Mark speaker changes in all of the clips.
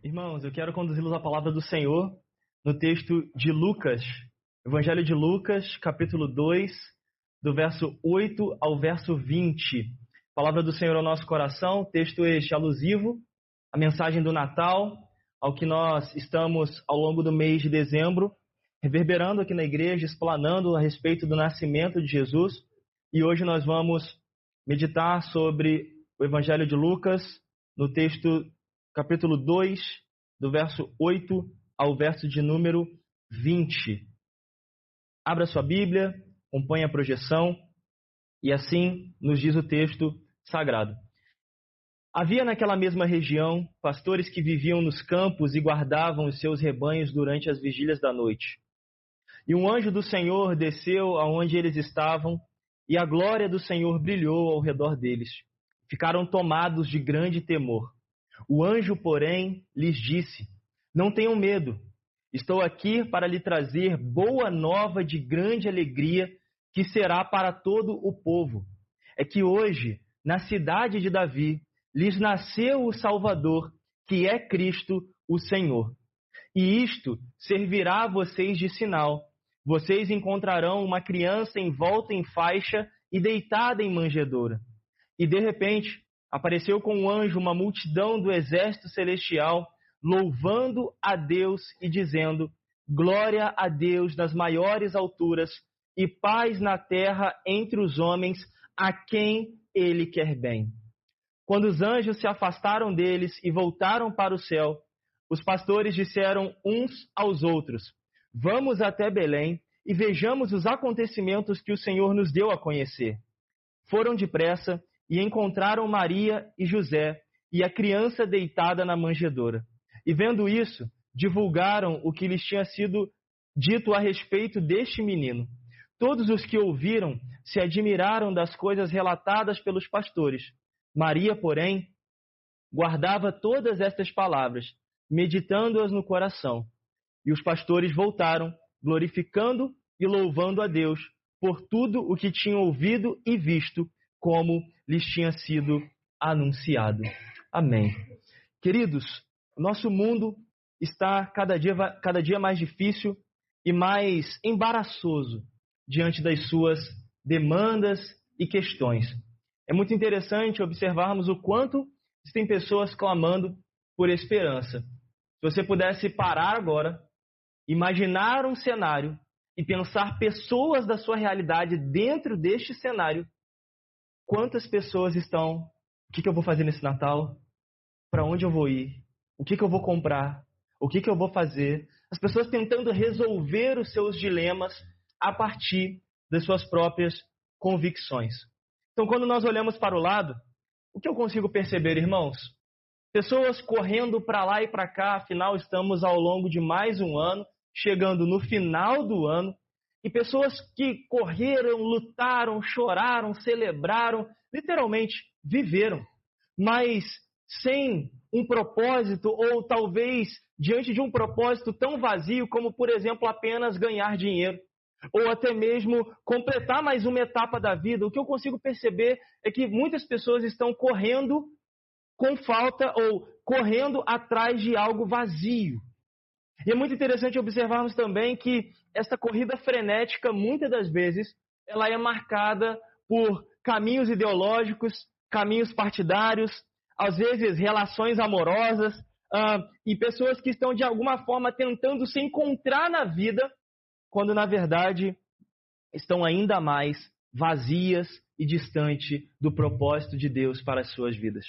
Speaker 1: Irmãos, eu quero conduzi-los à palavra do Senhor no texto de Lucas, Evangelho de Lucas, capítulo 2, do verso 8 ao verso 20. Palavra do Senhor ao nosso coração, texto este alusivo à mensagem do Natal, ao que nós estamos ao longo do mês de dezembro, reverberando aqui na igreja, explanando a respeito do nascimento de Jesus. E hoje nós vamos meditar sobre o Evangelho de Lucas, no texto capítulo 2, do verso 8 ao verso de número 20. Abra sua Bíblia, acompanhe a projeção, e assim nos diz o texto sagrado. Havia naquela mesma região pastores que viviam nos campos e guardavam os seus rebanhos durante as vigílias da noite. E um anjo do Senhor desceu aonde eles estavam, e a glória do Senhor brilhou ao redor deles. Ficaram tomados de grande temor. O anjo, porém, lhes disse: não tenham medo, estou aqui para lhe trazer boa nova de grande alegria, que será para todo o povo. É que hoje, na cidade de Davi, lhes nasceu o Salvador, que é Cristo, o Senhor. E isto servirá a vocês de sinal. Vocês encontrarão uma criança envolta em faixa e deitada em manjedoura. E de repente, apareceu com um anjo uma multidão do exército celestial, louvando a Deus e dizendo: glória a Deus nas maiores alturas e paz na terra entre os homens a quem Ele quer bem. Quando os anjos se afastaram deles e voltaram para o céu, os pastores disseram uns aos outros: vamos até Belém e vejamos os acontecimentos que o Senhor nos deu a conhecer. Foram depressa e encontraram Maria e José e a criança deitada na manjedoura. E vendo isso, divulgaram o que lhes tinha sido dito a respeito deste menino. Todos os que ouviram se admiraram das coisas relatadas pelos pastores. Maria, porém, guardava todas estas palavras, meditando-as no coração. E os pastores voltaram, glorificando e louvando a Deus por tudo o que tinham ouvido e visto, como lhes tinha sido anunciado. Amém. Queridos, nosso mundo está cada dia mais difícil e mais embaraçoso diante das suas demandas e questões. É muito interessante observarmos o quanto existem pessoas clamando por esperança. Se você pudesse parar agora, imaginar um cenário e pensar pessoas da sua realidade dentro deste cenário, quantas pessoas estão? O que eu vou fazer nesse Natal? Para onde eu vou ir? O que eu vou comprar? O que eu vou fazer? As pessoas tentando resolver os seus dilemas a partir das suas próprias convicções. Então, quando nós olhamos para o lado, o que eu consigo perceber, irmãos? Pessoas correndo para lá e para cá, afinal estamos ao longo de mais um ano, chegando no final do ano, e pessoas que correram, lutaram, choraram, celebraram, literalmente viveram, mas sem um propósito, ou talvez diante de um propósito tão vazio como, por exemplo, apenas ganhar dinheiro, ou até mesmo completar mais uma etapa da vida. O que eu consigo perceber é que muitas pessoas estão correndo com falta ou correndo atrás de algo vazio. E é muito interessante observarmos também que essa corrida frenética, muitas das vezes, ela é marcada por caminhos ideológicos, caminhos partidários, às vezes relações amorosas, e pessoas que estão de alguma forma tentando se encontrar na vida, quando na verdade estão ainda mais vazias e distantes do propósito de Deus para as suas vidas.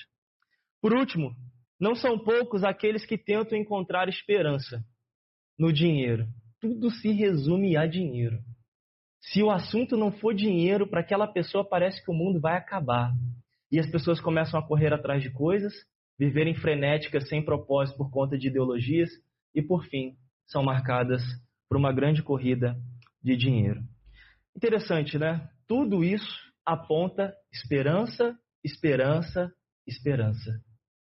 Speaker 1: Por último, não são poucos aqueles que tentam encontrar esperança no dinheiro. Tudo se resume a dinheiro. Se o assunto não for dinheiro, para aquela pessoa parece que o mundo vai acabar. E as pessoas começam a correr atrás de coisas, viverem frenéticas sem propósito por conta de ideologias e, por fim, são marcadas por uma grande corrida de dinheiro. Interessante, né? Tudo isso aponta esperança, esperança, esperança.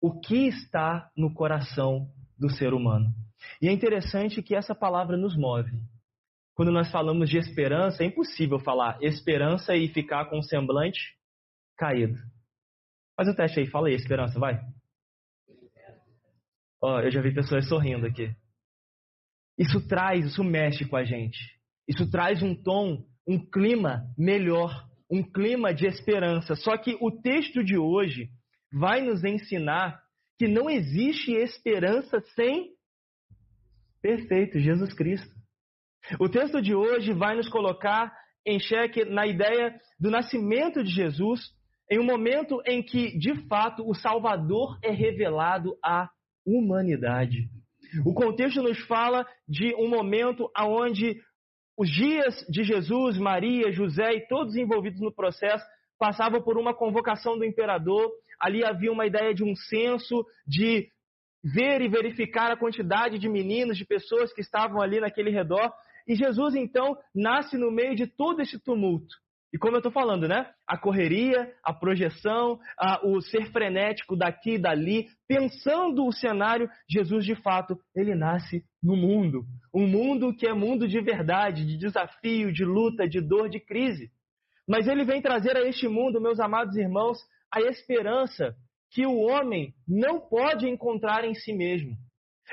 Speaker 1: O que está no coração do ser humano? E é interessante que essa palavra nos move. Quando nós falamos de esperança, é impossível falar esperança e ficar com um semblante caído. Faz o teste aí, fala aí, esperança, vai. Ó, eu já vi pessoas sorrindo aqui. Isso mexe com a gente. Isso traz um tom, um clima melhor, um clima de esperança. Só que o texto de hoje vai nos ensinar que não existe esperança sem perfeito Jesus Cristo. O texto de hoje vai nos colocar em xeque na ideia do nascimento de Jesus, em um momento em que, de fato, o Salvador é revelado à humanidade. O contexto nos fala de um momento onde os dias de Jesus, Maria, José e todos envolvidos no processo passavam por uma convocação do imperador. Ali havia uma ideia de um censo, de ver e verificar a quantidade de meninos, de pessoas que estavam ali naquele redor. E Jesus, então, nasce no meio de todo esse tumulto. E como eu estou falando, né? A correria, a projeção, o ser frenético daqui e dali, pensando o cenário, Jesus, de fato, ele nasce no mundo. Um mundo que é mundo de verdade, de desafio, de luta, de dor, de crise. Mas ele vem trazer a este mundo, meus amados irmãos, a esperança que o homem não pode encontrar em si mesmo.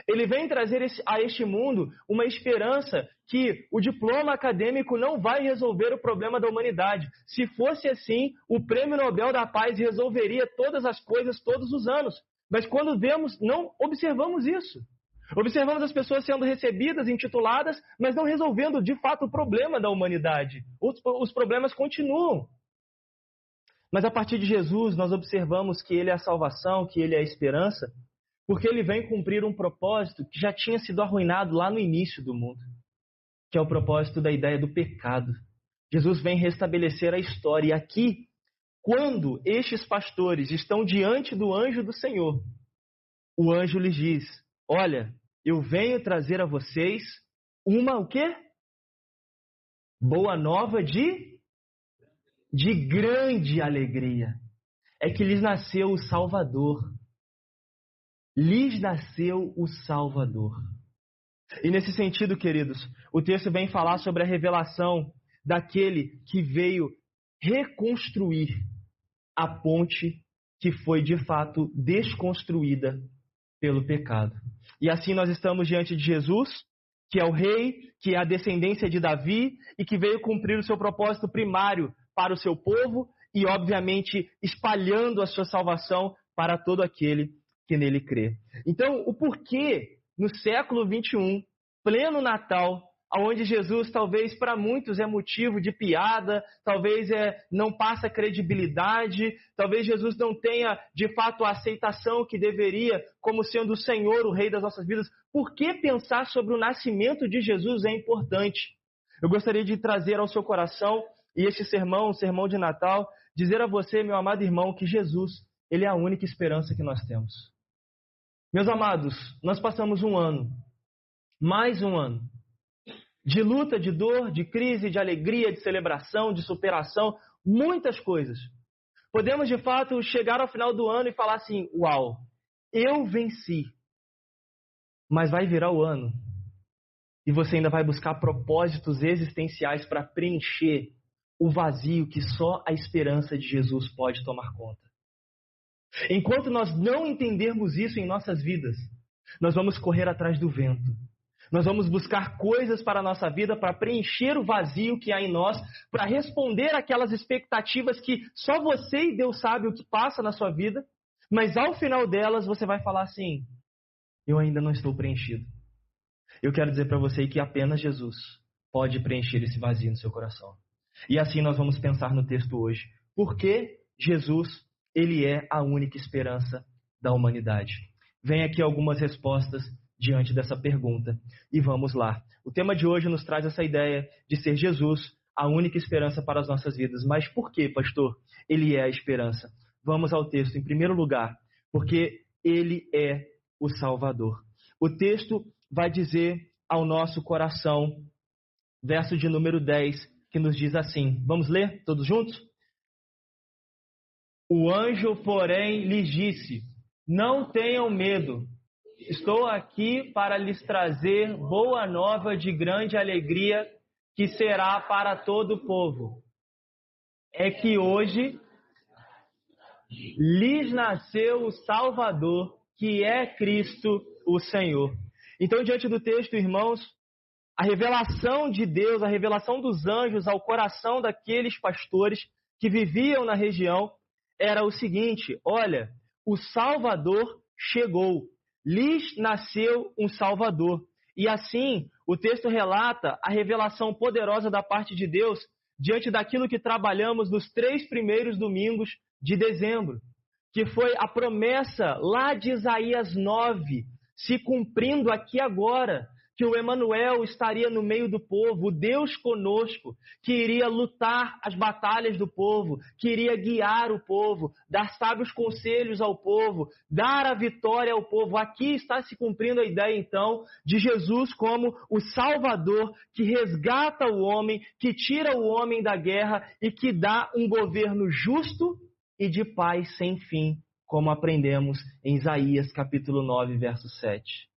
Speaker 1: Ele vem trazer a este mundo uma esperança que o diploma acadêmico não vai resolver o problema da humanidade. Se fosse assim, o Prêmio Nobel da Paz resolveria todas as coisas todos os anos. Mas quando vemos, não observamos isso. Observamos as pessoas sendo recebidas, intituladas, mas não resolvendo de fato o problema da humanidade. Os problemas continuam. Mas a partir de Jesus, nós observamos que ele é a salvação, que ele é a esperança, porque ele vem cumprir um propósito que já tinha sido arruinado lá no início do mundo, que é o propósito da ideia do pecado. Jesus vem restabelecer a história. E aqui, quando estes pastores estão diante do anjo do Senhor, o anjo lhes diz: olha, eu venho trazer a vocês uma o quê? Boa nova de grande alegria. É que lhes nasceu o Salvador. Lhes nasceu o Salvador. E nesse sentido, queridos, o texto vem falar sobre a revelação daquele que veio reconstruir a ponte que foi de fato desconstruída pelo pecado. E assim nós estamos diante de Jesus, que é o rei, que é a descendência de Davi e que veio cumprir o seu propósito primário para o seu povo e, obviamente, espalhando a sua salvação para todo aquele que nele crê. Então, o porquê no século 21, pleno Natal, onde Jesus talvez para muitos é motivo de piada, talvez não passa credibilidade, talvez Jesus não tenha de fato a aceitação que deveria como sendo o Senhor, o Rei das nossas vidas. Por que pensar sobre o nascimento de Jesus é importante? Eu gostaria de trazer ao seu coração, e este sermão, o sermão de Natal, dizer a você, meu amado irmão, que Jesus, ele é a única esperança que nós temos. Meus amados, nós passamos um ano, mais um ano, de luta, de dor, de crise, de alegria, de celebração, de superação, muitas coisas. Podemos, de fato, chegar ao final do ano e falar assim: uau, eu venci. Mas vai virar o ano e você ainda vai buscar propósitos existenciais para preencher o vazio que só a esperança de Jesus pode tomar conta. Enquanto nós não entendermos isso em nossas vidas, nós vamos correr atrás do vento. Nós vamos buscar coisas para a nossa vida para preencher o vazio que há em nós, para responder aquelas expectativas que só você e Deus sabe o que passa na sua vida, mas ao final delas você vai falar assim: eu ainda não estou preenchido. Eu quero dizer para você que apenas Jesus pode preencher esse vazio no seu coração. E assim nós vamos pensar no texto hoje. Por que Jesus, ele é a única esperança da humanidade? Vem aqui algumas respostas diante dessa pergunta. E vamos lá. O tema de hoje nos traz essa ideia de ser Jesus a única esperança para as nossas vidas. Mas por que, pastor, ele é a esperança? Vamos ao texto. Em primeiro lugar, porque ele é o Salvador. O texto vai dizer ao nosso coração, verso de número 10, que nos diz assim. Vamos ler todos juntos? O anjo, porém, lhes disse: não tenham medo. Estou aqui para lhes trazer boa nova de grande alegria, que será para todo o povo. É que hoje lhes nasceu o Salvador, que é Cristo, o Senhor. Então, diante do texto, irmãos, a revelação de Deus, a revelação dos anjos ao coração daqueles pastores que viviam na região era o seguinte: olha, o Salvador chegou, lhes nasceu um Salvador. E assim, o texto relata a revelação poderosa da parte de Deus diante daquilo que trabalhamos nos 3 primeiros domingos de dezembro, que foi a promessa lá de Isaías 9, se cumprindo aqui agora, que o Emanuel estaria no meio do povo, o Deus conosco, que iria lutar as batalhas do povo, que iria guiar o povo, dar sábios conselhos ao povo, dar a vitória ao povo. Aqui está se cumprindo a ideia, então, de Jesus como o Salvador que resgata o homem, que tira o homem da guerra e que dá um governo justo e de paz sem fim, como aprendemos em Isaías capítulo 9, verso 7.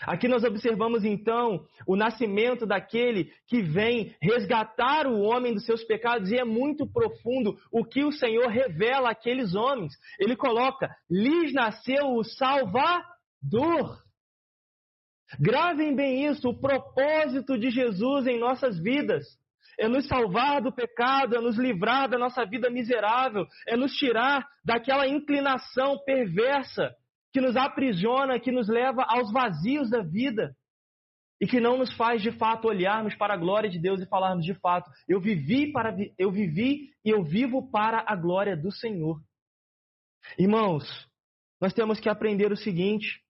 Speaker 1: Aqui nós observamos então o nascimento daquele que vem resgatar o homem dos seus pecados, e é muito profundo o que o Senhor revela àqueles homens. Ele coloca: lhes nasceu o Salvador. Gravem bem isso, o propósito de Jesus em nossas vidas é nos salvar do pecado, é nos livrar da nossa vida miserável, é nos tirar daquela inclinação perversa que nos aprisiona, que nos leva aos vazios da vida e que não nos faz de fato olharmos para a glória de Deus e falarmos de fato: eu vivi e eu vivo para a glória do Senhor. Irmãos, nós temos que aprender o seguinte,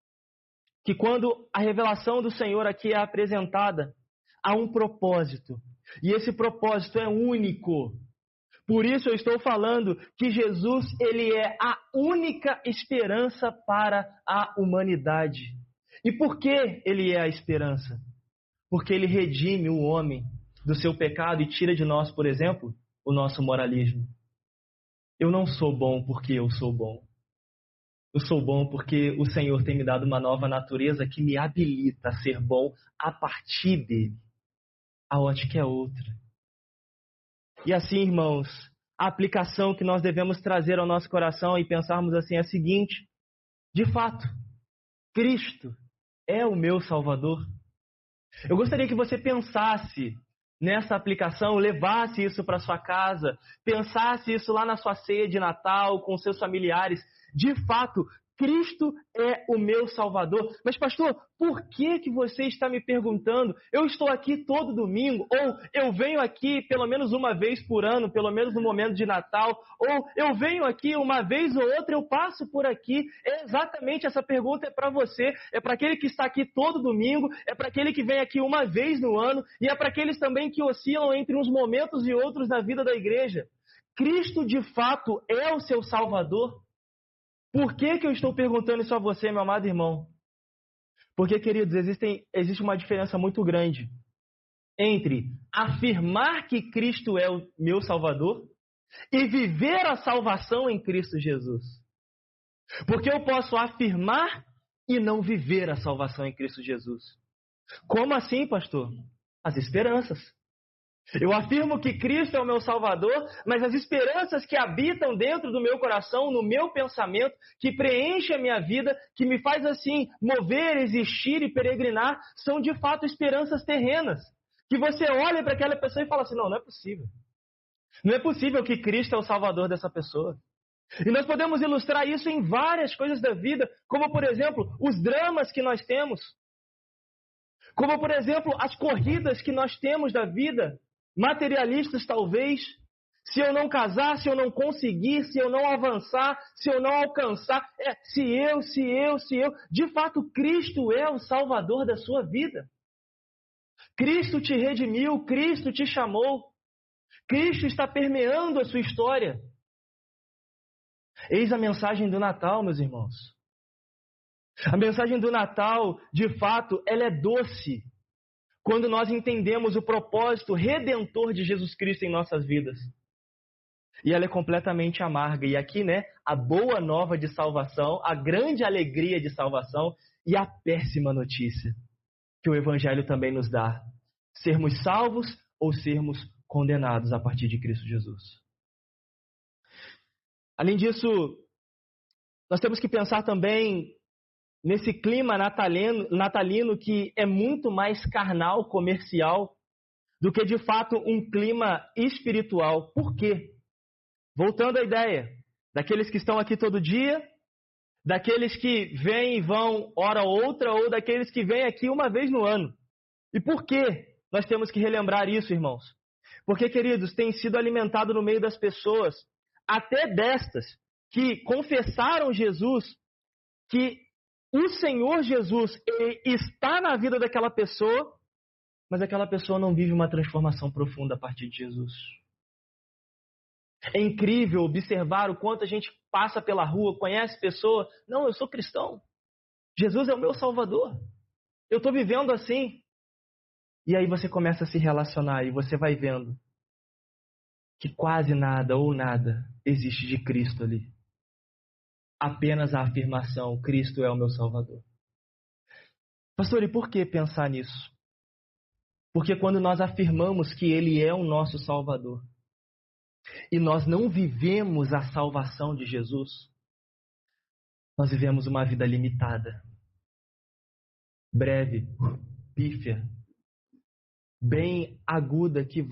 Speaker 1: que quando a revelação do Senhor aqui é apresentada, há um propósito, e esse propósito é único. Por isso eu estou falando que Jesus, ele é a única esperança para a humanidade. E por que ele é a esperança? Porque ele redime o homem do seu pecado e tira de nós, por exemplo, o nosso moralismo. Eu não sou bom porque eu sou bom. Eu sou bom porque o Senhor tem me dado uma nova natureza que me habilita a ser bom a partir dele. A ótica é outra. E assim, irmãos, a aplicação que nós devemos trazer ao nosso coração e pensarmos assim é a seguinte: de fato, Cristo é o meu Salvador. Eu gostaria que você pensasse nessa aplicação, levasse isso para sua casa, pensasse isso lá na sua ceia de Natal com seus familiares. De fato, Cristo é o meu Salvador. Mas pastor, por que você está me perguntando? Eu estou aqui todo domingo, ou eu venho aqui pelo menos uma vez por ano, pelo menos no momento de Natal, ou eu venho aqui uma vez ou outra, eu passo por aqui. É exatamente essa pergunta, é para você, é para aquele que está aqui todo domingo, é para aquele que vem aqui uma vez no ano, e é para aqueles também que oscilam entre uns momentos e outros na vida da igreja. Cristo de fato é o seu Salvador? Por que eu estou perguntando isso a você, meu amado irmão? Porque, queridos, existe uma diferença muito grande entre afirmar que Cristo é o meu Salvador e viver a salvação em Cristo Jesus. Porque eu posso afirmar e não viver a salvação em Cristo Jesus. Como assim, pastor? As esperanças. Eu afirmo que Cristo é o meu Salvador, mas as esperanças que habitam dentro do meu coração, no meu pensamento, que preenche a minha vida, que me faz assim mover, existir e peregrinar, são de fato esperanças terrenas. Que você olha para aquela pessoa e fala assim: não é possível. Não é possível que Cristo é o Salvador dessa pessoa. E nós podemos ilustrar isso em várias coisas da vida, como por exemplo, os dramas que nós temos. Como por exemplo, as corridas que nós temos da vida. Materialistas talvez, se eu não casar, se eu não conseguir, se eu não avançar, se eu não alcançar, se eu, de fato Cristo é o Salvador da sua vida. Cristo te redimiu, Cristo te chamou, Cristo está permeando a sua história. Eis a mensagem do Natal, meus irmãos. A mensagem do Natal, de fato, ela é doce. Quando nós entendemos o propósito redentor de Jesus Cristo em nossas vidas. E ela é completamente amarga. E aqui, a boa nova de salvação, a grande alegria de salvação e a péssima notícia que o Evangelho também nos dá. Sermos salvos ou sermos condenados a partir de Cristo Jesus. Além disso, nós temos que pensar também nesse clima natalino que é muito mais carnal, comercial, do que de fato um clima espiritual. Por quê? Voltando à ideia, daqueles que estão aqui todo dia, daqueles que vêm e vão hora ou outra, ou daqueles que vêm aqui uma vez no ano. E por que nós temos que relembrar isso, irmãos? Porque, queridos, tem sido alimentado no meio das pessoas, até destas, que confessaram Jesus, que o Senhor Jesus está na vida daquela pessoa, mas aquela pessoa não vive uma transformação profunda a partir de Jesus. É incrível observar o quanto a gente passa pela rua, conhece pessoa. Não, eu sou cristão. Jesus é o meu Salvador. Eu estou vivendo assim. E aí você começa a se relacionar e você vai vendo que quase nada ou nada existe de Cristo ali. Apenas a afirmação, Cristo é o meu Salvador. Pastor, e por que pensar nisso? Porque quando nós afirmamos que Ele é o nosso Salvador, e nós não vivemos a salvação de Jesus, nós vivemos uma vida limitada, breve, pífia, bem aguda, que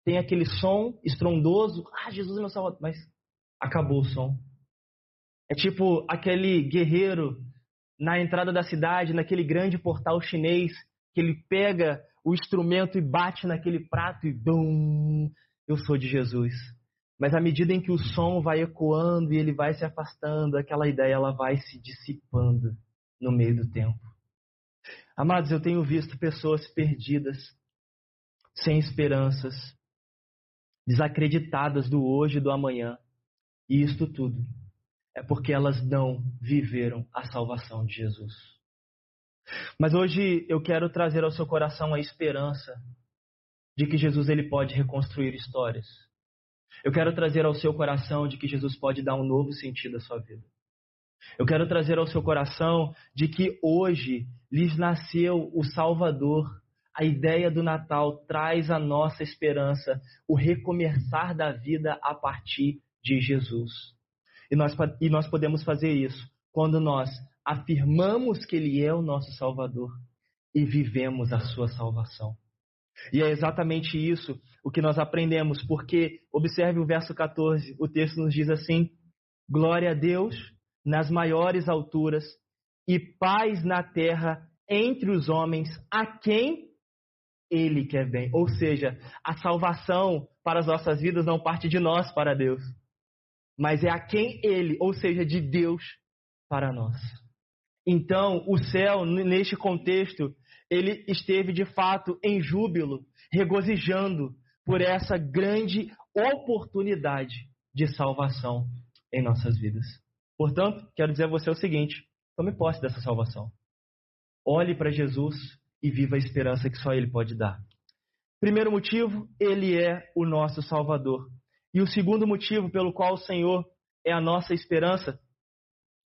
Speaker 1: tem aquele som estrondoso, Jesus é meu Salvador, mas acabou o som. É tipo aquele guerreiro na entrada da cidade, naquele grande portal chinês, que ele pega o instrumento e bate naquele prato e bum, eu sou de Jesus. Mas à medida em que o som vai ecoando e ele vai se afastando, aquela ideia ela vai se dissipando no meio do tempo. Amados, eu tenho visto pessoas perdidas, sem esperanças, desacreditadas do hoje e do amanhã. E isto tudo é porque elas não viveram a salvação de Jesus. Mas hoje eu quero trazer ao seu coração a esperança de que Jesus ele pode reconstruir histórias. Eu quero trazer ao seu coração de que Jesus pode dar um novo sentido à sua vida. Eu quero trazer ao seu coração de que hoje lhes nasceu o Salvador. A ideia do Natal traz a nossa esperança, o recomeçar da vida a partir de Jesus. E nós podemos fazer isso quando nós afirmamos que Ele é o nosso Salvador e vivemos a sua salvação. E é exatamente isso o que nós aprendemos, porque, observe o verso 14, o texto nos diz assim: glória a Deus nas maiores alturas e paz na terra entre os homens a quem Ele quer bem. Ou seja, a salvação para as nossas vidas não parte de nós para Deus, mas é a quem Ele, ou seja, de Deus para nós. Então, o céu, neste contexto, ele esteve de fato em júbilo, regozijando por essa grande oportunidade de salvação em nossas vidas. Portanto, quero dizer a você o seguinte: tome posse dessa salvação. Olhe para Jesus e viva a esperança que só Ele pode dar. Primeiro motivo, Ele é o nosso Salvador. E o segundo motivo pelo qual o Senhor é a nossa esperança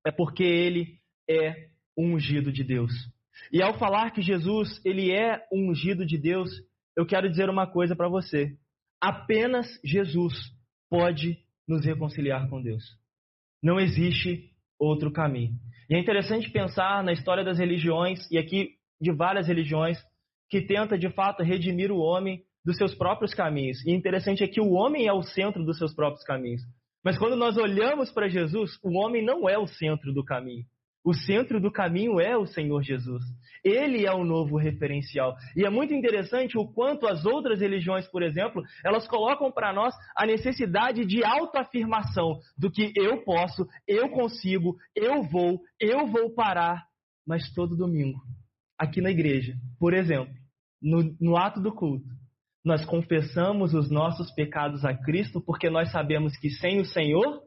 Speaker 1: é porque Ele é o ungido de Deus. E ao falar que Jesus ele é o ungido de Deus, eu quero dizer uma coisa para você. Apenas Jesus pode nos reconciliar com Deus. Não existe outro caminho. E é interessante pensar na história das religiões, e aqui de várias religiões, que tenta de fato redimir o homem dos seus próprios caminhos. E interessante é que o homem é o centro dos seus próprios caminhos. Mas quando nós olhamos para Jesus, o homem não é o centro do caminho. O centro do caminho é o Senhor Jesus. Ele é o novo referencial. E é muito interessante o quanto as outras religiões, por exemplo, elas colocam para nós a necessidade de autoafirmação do que eu posso, eu consigo, eu vou parar. Mas todo domingo, aqui na igreja, por exemplo, no ato do culto, nós confessamos os nossos pecados a Cristo porque nós sabemos que sem o Senhor,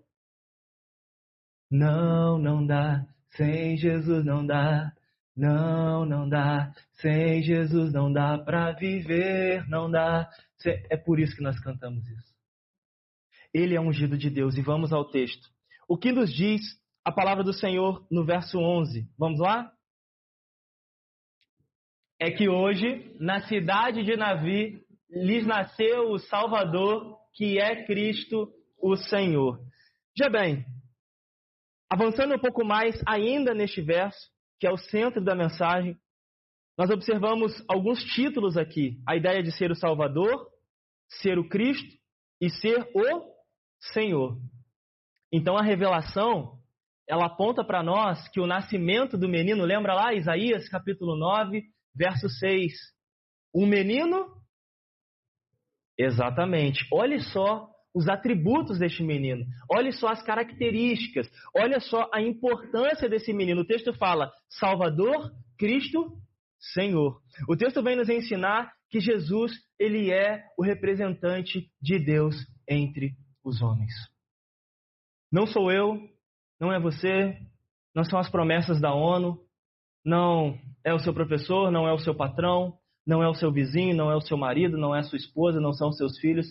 Speaker 1: não dá. Sem Jesus não dá, não dá. Sem Jesus não dá para viver, não dá. É por isso que nós cantamos isso. Ele é ungido de Deus. E vamos ao texto. O que nos diz a palavra do Senhor no verso 11? Vamos lá? É que hoje, na cidade de Davi, lhes nasceu o Salvador, que é Cristo o Senhor. Já bem, Avançando um pouco mais ainda neste verso, que é o centro da mensagem, nós observamos alguns títulos aqui. A ideia de ser o Salvador, ser o Cristo e ser o Senhor. Então a revelação, ela aponta para nós que o nascimento do menino, lembra lá Isaías capítulo 9, verso 6. Um menino? Exatamente. Olhe só os atributos deste menino. Olhe só as características. Olha só a importância desse menino. O texto fala Salvador, Cristo, Senhor. O texto vem nos ensinar que Jesus, ele é o representante de Deus entre os homens. Não sou eu, não é você, não são as promessas da ONU, não é o seu professor, não é o seu patrão, não é o seu vizinho, não é o seu marido, não é a sua esposa, não são os seus filhos.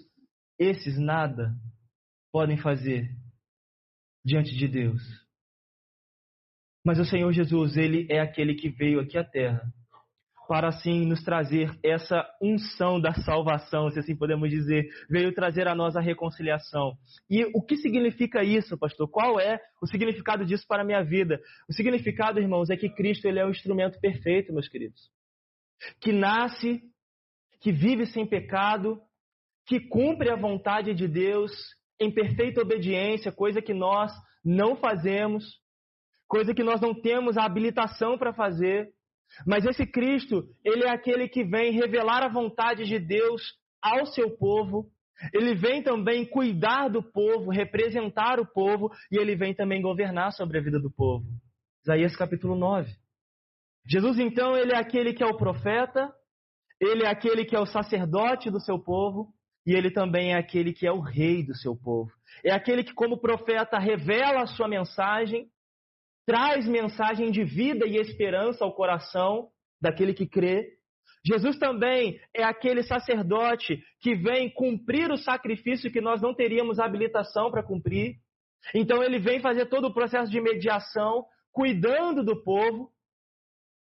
Speaker 1: Esses nada podem fazer diante de Deus. Mas o Senhor Jesus, ele é aquele que veio aqui à terra para assim nos trazer essa unção da salvação, se assim podemos dizer, veio trazer a nós a reconciliação. E o que significa isso, pastor? Qual é o significado disso para a minha vida? O significado, irmãos, é que Cristo ele é o instrumento perfeito, meus queridos. Que nasce, que vive sem pecado, que cumpre a vontade de Deus em perfeita obediência, coisa que nós não fazemos, coisa que nós não temos a habilitação para fazer. Mas esse Cristo, ele é aquele que vem revelar a vontade de Deus ao seu povo. Ele vem também cuidar do povo, representar o povo, e ele vem também governar sobre a vida do povo. Isaías capítulo 9. Jesus, então, ele é aquele que é o profeta, ele é aquele que é o sacerdote do seu povo, e ele também é aquele que é o rei do seu povo. É aquele que, como profeta, revela a sua mensagem, traz mensagem de vida e esperança ao coração daquele que crê. Jesus também é aquele sacerdote que vem cumprir o sacrifício que nós não teríamos habilitação para cumprir. Então ele vem fazer todo o processo de mediação, cuidando do povo.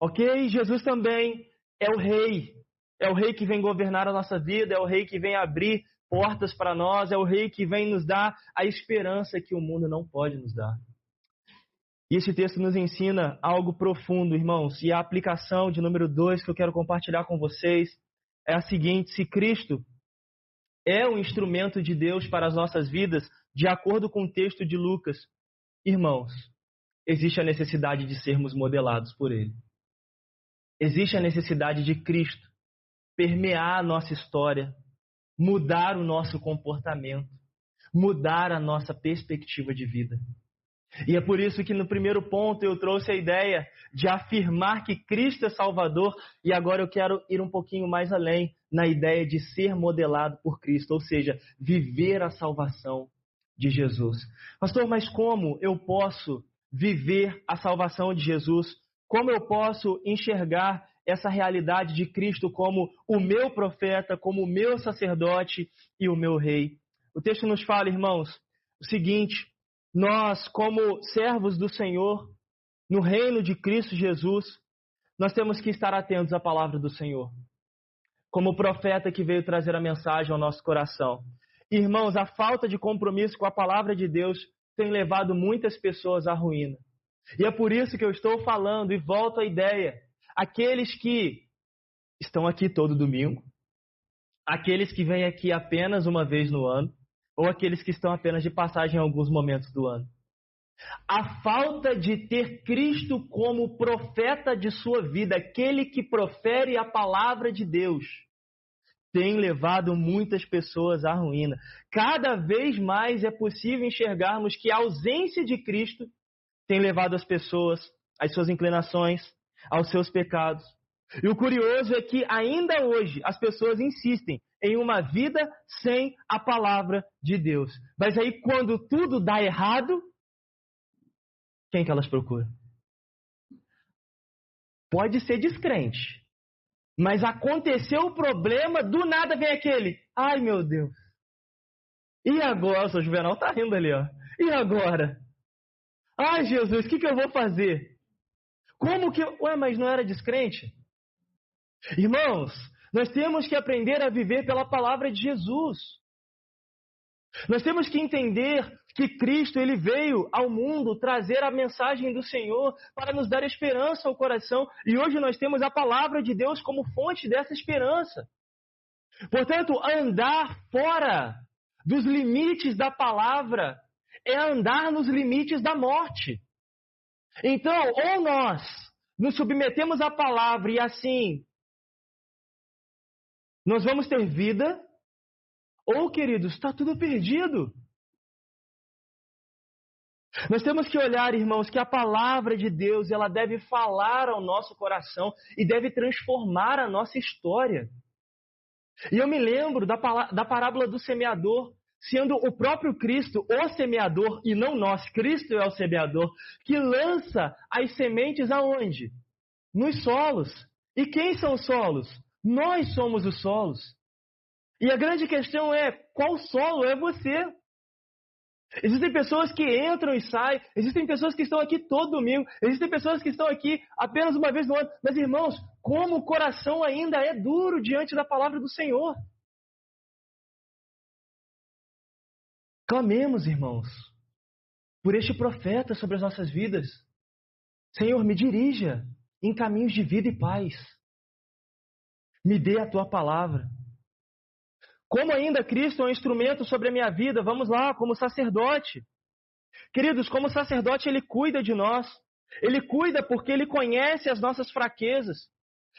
Speaker 1: Ok? Jesus também é o rei. É o rei que vem governar a nossa vida, é o rei que vem abrir portas para nós, é o rei que vem nos dar a esperança que o mundo não pode nos dar. E esse texto nos ensina algo profundo, irmãos, e a aplicação de número 2 que eu quero compartilhar com vocês é a seguinte: se Cristo é um instrumento de Deus para as nossas vidas, de acordo com o texto de Lucas, irmãos, existe a necessidade de sermos modelados por Ele. Existe a necessidade de Cristo permear a nossa história, mudar o nosso comportamento, mudar a nossa perspectiva de vida. E é por isso que no primeiro ponto eu trouxe a ideia de afirmar que Cristo é Salvador, e agora eu quero ir um pouquinho mais além na ideia de ser modelado por Cristo, ou seja, viver a salvação de Jesus. Pastor, mas como eu posso viver a salvação de Jesus? Como eu posso enxergar essa realidade de Cristo como o meu profeta, como o meu sacerdote e o meu rei? O texto nos fala, irmãos, o seguinte: nós, como servos do Senhor, no reino de Cristo Jesus, nós temos que estar atentos à palavra do Senhor. Como profeta que veio trazer a mensagem ao nosso coração. Irmãos, a falta de compromisso com a palavra de Deus tem levado muitas pessoas à ruína. E é por isso que eu estou falando e volto à ideia. Aqueles que estão aqui todo domingo, aqueles que vêm aqui apenas uma vez no ano, ou aqueles que estão apenas de passagem em alguns momentos do ano. A falta de ter Cristo como profeta de sua vida, aquele que profere a palavra de Deus, tem levado muitas pessoas à ruína. Cada vez mais é possível enxergarmos que a ausência de Cristo tem levado as pessoas às suas inclinações, aos seus pecados. E o curioso é que ainda hoje as pessoas insistem em uma vida sem a palavra de Deus. Mas aí quando tudo dá errado, quem que elas procuram? Pode ser descrente, mas aconteceu o problema, do nada vem aquele: ai meu Deus, e agora? O Juvenal tá rindo ali, ó. E agora? Ai Jesus, o que eu vou fazer? Como que... Ué, mas não era descrente? Irmãos, nós temos que aprender a viver pela palavra de Jesus. Nós temos que entender que Cristo ele veio ao mundo trazer a mensagem do Senhor para nos dar esperança ao coração. E hoje nós temos a palavra de Deus como fonte dessa esperança. Portanto, andar fora dos limites da palavra é andar nos limites da morte. Então, ou nós nos submetemos à palavra e assim nós vamos ter vida, ou, queridos, está tudo perdido. Nós temos que olhar, irmãos, que a palavra de Deus ela deve falar ao nosso coração e deve transformar a nossa história. E eu me lembro da parábola do semeador, sendo o próprio Cristo o semeador e não nós. Cristo é o semeador que lança as sementes aonde? Nos solos. E quem são os solos? Nós somos os solos. E a grande questão é, qual solo é você? Existem pessoas que entram e saem, existem pessoas que estão aqui todo domingo, existem pessoas que estão aqui apenas uma vez no ano. Mas, irmãos, como o coração ainda é duro diante da palavra do Senhor. Clamemos, irmãos, por este profeta sobre as nossas vidas. Senhor, me dirija em caminhos de vida e paz. Me dê a tua palavra. Como ainda Cristo é um instrumento sobre a minha vida, vamos lá, como sacerdote. Queridos, como sacerdote, Ele cuida de nós. Ele cuida porque Ele conhece as nossas fraquezas.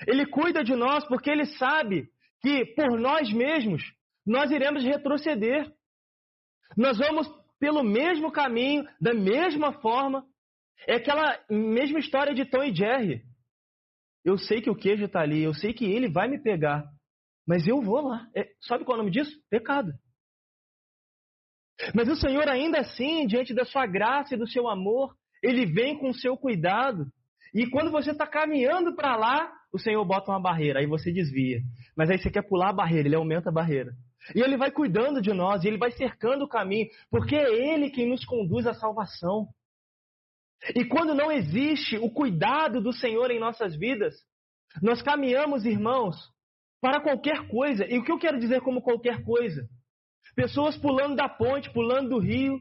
Speaker 1: Ele cuida de nós porque Ele sabe que por nós mesmos nós iremos retroceder. Nós vamos pelo mesmo caminho, da mesma forma. É aquela mesma história de Tom e Jerry. Eu sei que o queijo está ali, eu sei que ele vai me pegar. Mas eu vou lá. Sabe qual é o nome disso? Pecado. Mas o Senhor, ainda assim, diante da sua graça e do seu amor, Ele vem com o seu cuidado. E quando você está caminhando para lá, o Senhor bota uma barreira, aí você desvia. Mas aí você quer pular a barreira, Ele aumenta a barreira. E Ele vai cuidando de nós, e Ele vai cercando o caminho, porque é Ele quem nos conduz à salvação. E quando não existe o cuidado do Senhor em nossas vidas, nós caminhamos, irmãos, para qualquer coisa. E o que eu quero dizer como qualquer coisa? Pessoas pulando da ponte, pulando do rio,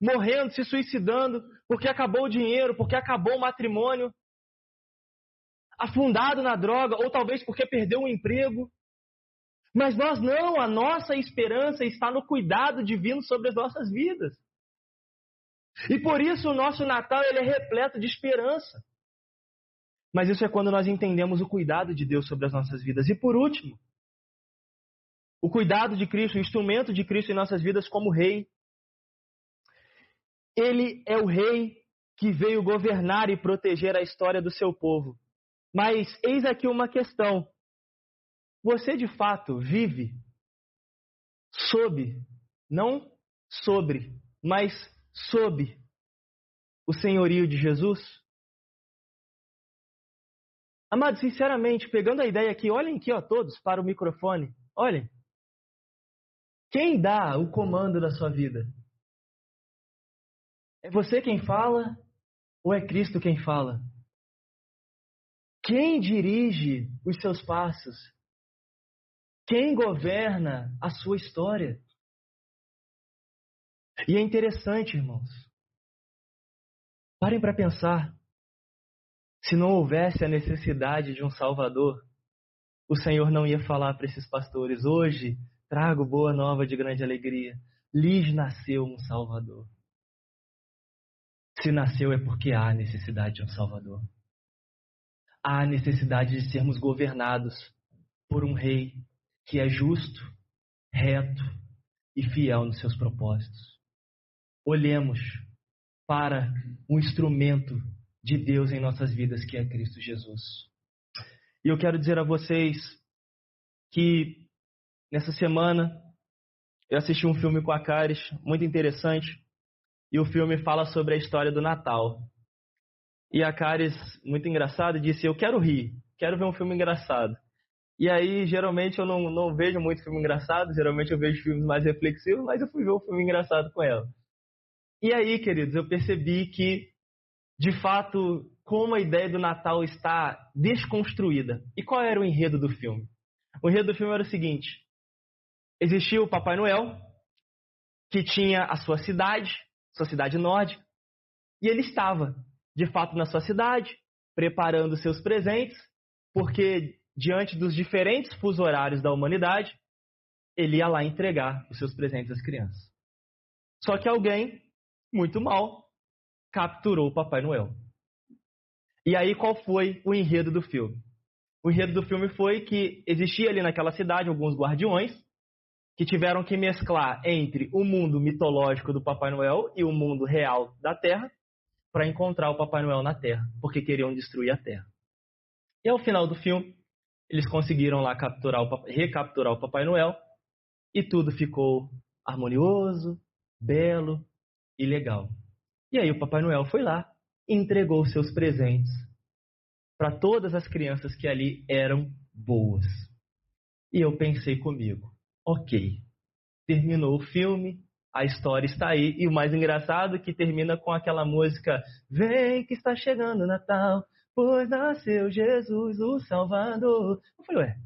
Speaker 1: morrendo, se suicidando, porque acabou o dinheiro, porque acabou o matrimônio, afundado na droga, ou talvez porque perdeu o emprego. Mas nós não, a nossa esperança está no cuidado divino sobre as nossas vidas. E por isso o nosso Natal ele é repleto de esperança. Mas isso é quando nós entendemos o cuidado de Deus sobre as nossas vidas. E por último, o cuidado de Cristo, o instrumento de Cristo em nossas vidas como Rei. Ele é o Rei que veio governar e proteger a história do seu povo. Mas eis aqui uma questão. Você de fato vive sob, não sobre, mas sob o senhorio de Jesus? Amados, sinceramente, pegando a ideia aqui, olhem aqui, ó, todos para o microfone. Olhem. Quem dá o comando da sua vida? É você quem fala ou é Cristo quem fala? Quem dirige os seus passos? Quem governa a sua história? E é interessante, irmãos. Parem para pensar. Se não houvesse a necessidade de um Salvador, o Senhor não ia falar para esses pastores: hoje trago boa nova de grande alegria. Lhes nasceu um Salvador. Se nasceu é porque há necessidade de um Salvador. Há necessidade de sermos governados por um Rei que é justo, reto e fiel nos seus propósitos. Olhemos para um instrumento de Deus em nossas vidas, que é Cristo Jesus. E eu quero dizer a vocês que nessa semana eu assisti um filme com a Caris, muito interessante, e o filme fala sobre a história do Natal. E a Caris, muito engraçada, disse: eu quero rir, quero ver um filme engraçado. E aí, geralmente, eu não vejo muito filme engraçado, geralmente eu vejo filmes mais reflexivos, mas eu fui ver um filme engraçado com ela. E aí, queridos, eu percebi que, de fato, como a ideia do Natal está desconstruída. E qual era o enredo do filme? O enredo do filme era o seguinte: existia o Papai Noel, que tinha a sua cidade nórdica, e ele estava, de fato, na sua cidade, preparando seus presentes, porque diante dos diferentes fusos horários da humanidade, ele ia lá entregar os seus presentes às crianças. Só que alguém, muito mal, capturou o Papai Noel. E aí qual foi o enredo do filme? O enredo do filme foi que existia ali naquela cidade alguns guardiões que tiveram que mesclar entre o mundo mitológico do Papai Noel e o mundo real da Terra para encontrar o Papai Noel na Terra, porque queriam destruir a Terra. E ao final do filme, eles conseguiram lá recapturar o Papai Noel e tudo ficou harmonioso, belo e legal. E aí o Papai Noel foi lá e entregou seus presentes para todas as crianças que ali eram boas. E eu pensei comigo, ok, terminou o filme, a história está aí, e o mais engraçado é que termina com aquela música Vem que está chegando o Natal, pois nasceu Jesus, o Salvador. Eu falei, ué,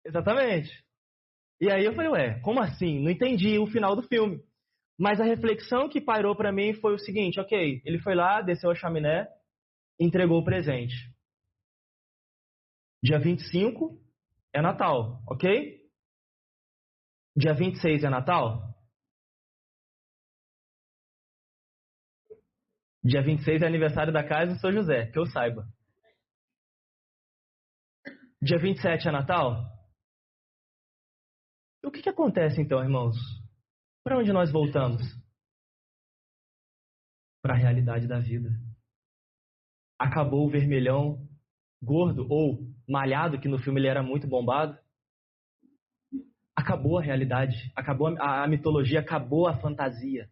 Speaker 1: exatamente. E aí eu falei, ué, como assim? Não entendi o final do filme. Mas a reflexão que pairou para mim foi o seguinte, ok, ele foi lá, desceu a chaminé, entregou o presente. Dia 25 é Natal, ok? Dia 26 é Natal? Dia 26 é aniversário da casa do São José, que eu saiba. Dia 27 é Natal? E o que acontece então, irmãos? Para onde nós voltamos? Para a realidade da vida. Acabou o vermelhão gordo ou malhado, que no filme ele era muito bombado. Acabou a realidade, acabou a mitologia, acabou a fantasia.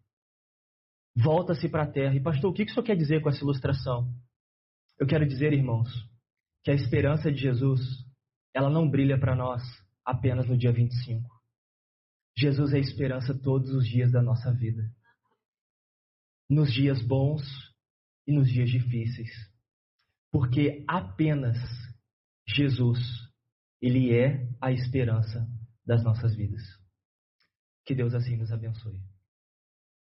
Speaker 1: Volta-se para a terra. E pastor, o que isso quer dizer com essa ilustração? Eu quero dizer, irmãos, que a esperança de Jesus, ela não brilha para nós apenas no dia 25. Jesus é a esperança todos os dias da nossa vida. Nos dias bons e nos dias difíceis. Porque apenas Jesus, Ele é a esperança das nossas vidas. Que Deus assim nos abençoe.